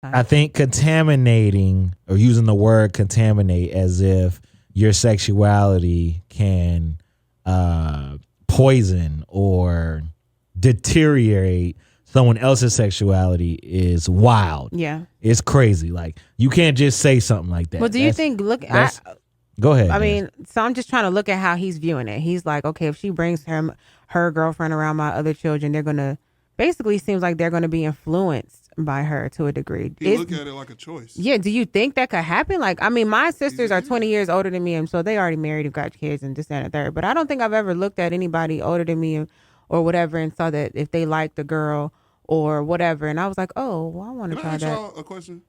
I think contaminating or using the word contaminate as if your sexuality can poison or deteriorate someone else's sexuality is wild. Yeah. It's crazy. Like, you can't just say something like that. Well, do you think, go ahead. I mean, so I'm just trying to look at how he's viewing it. He's like, okay, if she brings her girlfriend around my other children, they're going to, basically seems like they're going to be influenced by her to a degree. He look at it like a choice. Yeah. Do you think that could happen? Like, I mean, my sisters are 20 years older than me, and so they already married and got kids and this, that, and the third. But I don't think I've ever looked at anybody older than me or whatever and saw that if they liked the girl or whatever. And I was like, oh, well, I want to try that. Can I ask y'all a question?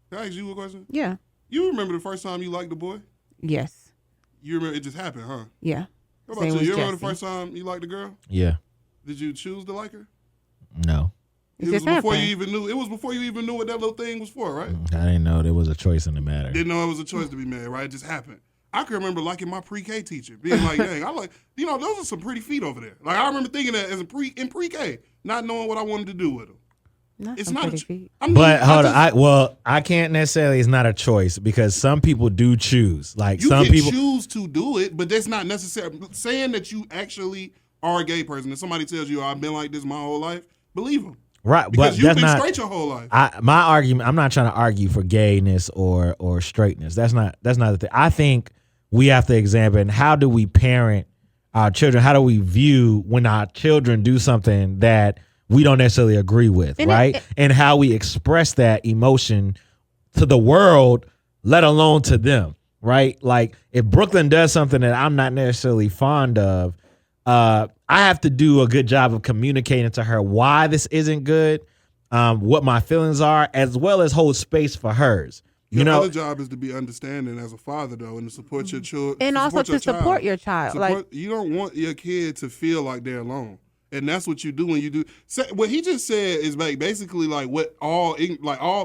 Can I ask you a question? Yeah. You remember the first time you liked the boy? Yes. You remember it just happened, huh? Yeah. What about you? You remember the first time you liked the girl? Yeah. Did you choose to like her? No. It was just before happened. you even knew. It was before you even knew what that little thing was for, right? I didn't know there was a choice in the matter. Didn't know it was a choice to be made, right? It just happened. I can remember liking my pre-K teacher, being like, dang, I like, those are some pretty feet over there. Like, I remember thinking that as in pre-K, not knowing what I wanted to do with them. It's not a feet. But hold on, I can't necessarily. It's not a choice because some people do choose. Like you some can people choose to do it, but that's not necessary. Saying that you actually are a gay person and somebody tells you, I've been like this my whole life, believe them. Right, because but you've that's been not straight your whole life. My argument. I'm not trying to argue for gayness or straightness. That's not the thing. I think we have to examine how do we parent our children. How do we view when our children do something that we don't necessarily agree with, right? And how we express that emotion to the world, let alone to them, right? Like if Brooklyn does something that I'm not necessarily fond of, I have to do a good job of communicating to her why this isn't good, what my feelings are, as well as hold space for hers. Your other job is to be understanding as a father, though, and to support your children. And also to support your child. Like, you don't want your kid to feel like they're alone. And that's what you do when you do. What he just said is like basically like what all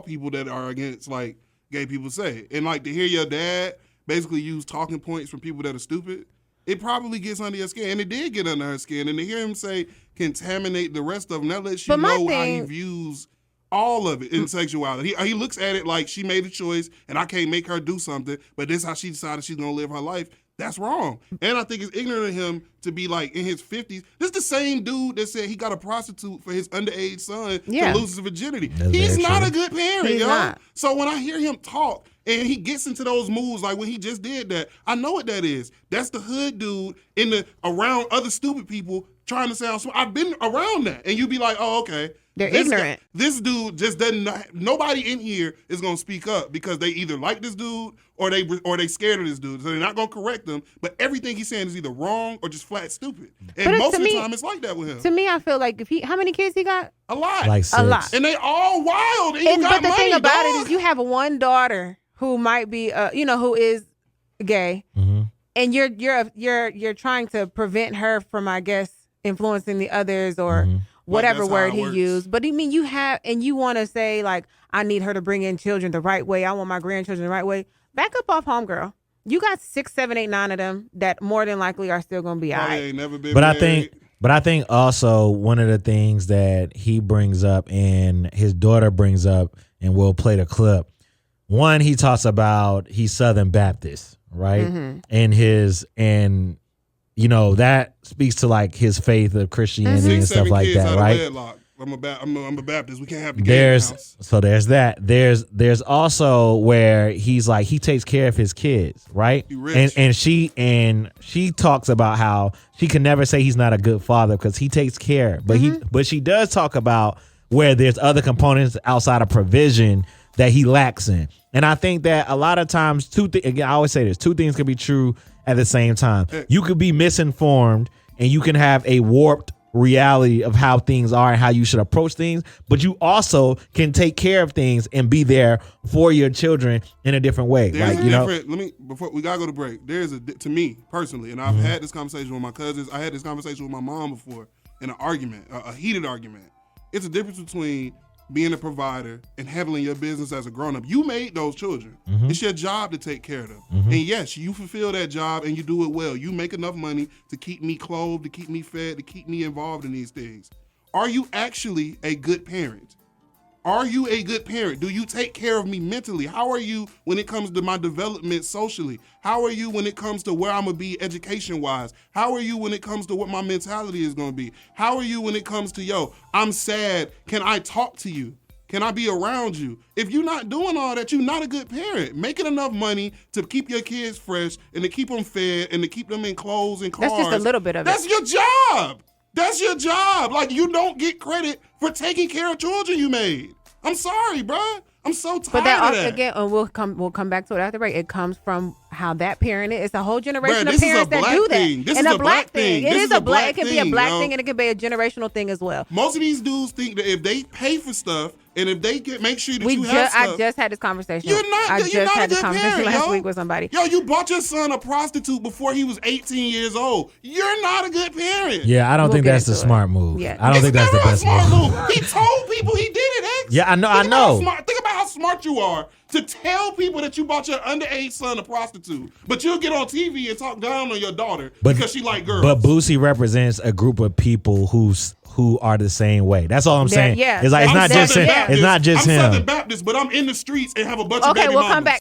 people that are against like gay people say. And like to hear your dad basically use talking points from people that are stupid, it probably gets under your skin. And it did get under her skin. And to hear him say contaminate the rest of them, that lets you know how he views all of it in sexuality. He looks at it like she made a choice and I can't make her do something, but this is how she decided she's going to live her life. That's wrong. And I think it's ignorant of him to be like in his 50s. This is the same dude that said he got a prostitute for his underage son to lose his virginity. He's not a good parent, yo. So when I hear him talk and he gets into those moves like when he just did that, I know what that is. That's the hood dude around other stupid people trying to sound smart. I've been around that. And you be like, oh, okay. They're ignorant. This dude just doesn't. Nobody in here is gonna speak up because they either like this dude or they scared of this dude, so they're not gonna correct him. But everything he's saying is either wrong or just flat stupid. And most of the time, it's like that with him. To me, I feel like how many kids he got? A lot, like 6. A lot, and they all wild. And but the money, thing about dog. it is, you have one daughter who might be, who is gay, and you're trying to prevent her from, I guess, influencing the others or. Whatever word he used. But I mean, you want to say, like, I need her to bring in children the right way. I want my grandchildren the right way. Back up off homegirl. You got 6, 7, 8, 9 of them that more than likely are still going to be all right. Ain't never been But married. I think also one of the things that he brings up and his daughter brings up, and we'll play the clip. One, he talks about he's Southern Baptist, right? And that speaks to like his faith of Christianity and stuff like that, right? I'm a Baptist. We can't have the gay house. So there's that. There's also where he's like he takes care of his kids, right? And she talks about how she can never say he's not a good father because he takes care, but she does talk about where there's other components outside of provision that he lacks in. And I think that a lot of times again, I always say this, two things can be true at the same time. You could be misinformed and you can have a warped reality of how things are and how you should approach things, but you also can take care of things and be there for your children in a different way. Before we gotta go to break, to me personally, and I've had this conversation with my cousins, I had this conversation with my mom before in an argument, a heated argument. It's a difference between being a provider and handling your business as a grown-up. You made those children. It's your job to take care of them. And yes, you fulfill that job and you do it well. You make enough money to keep me clothed, to keep me fed, to keep me involved in these things. Are you actually a good parent? Are you a good parent? Do you take care of me mentally? How are you when it comes to my development socially? How are you when it comes to where I'm going to be education-wise? How are you when it comes to what my mentality is going to be? How are you when it comes to, yo, I'm sad. Can I talk to you? Can I be around you? If you're not doing all that, you're not a good parent. Making enough money to keep your kids fresh and to keep them fed and to keep them in clothes and cars. That's just a little bit of That's your job. That's your job. Like, you don't get credit for taking care of children you made. I'm sorry, bruh. I'm so tired but that of that. Again, and we'll come back to it after break. It comes from how that parent is. It's a whole generation Bruh, of parents that do that. This is a black thing. It This is is a black. It can be a thing, black yo. thing, and it can be a generational thing as well. Most of these dudes think that if they pay for stuff and if they make sure that you have stuff. I just had this conversation. I just had this conversation last week with somebody. Yo, you bought your son a prostitute before he was 18 years old. You're not a good parent. Yeah, I don't think that's the smart move. Yeah. I don't think that's the best move. He told people he did it, X. Yeah, I know. Think about how smart you are to tell people that you bought your underage son a prostitute, but you'll get on TV and talk down on your daughter because she like girls. But Boosie represents a group of people who are the same way. That's all I'm saying. Yeah. It's like it's not just him. I'm Southern Baptist, but I'm in the streets and have a bunch of baby mamas. We'll come back.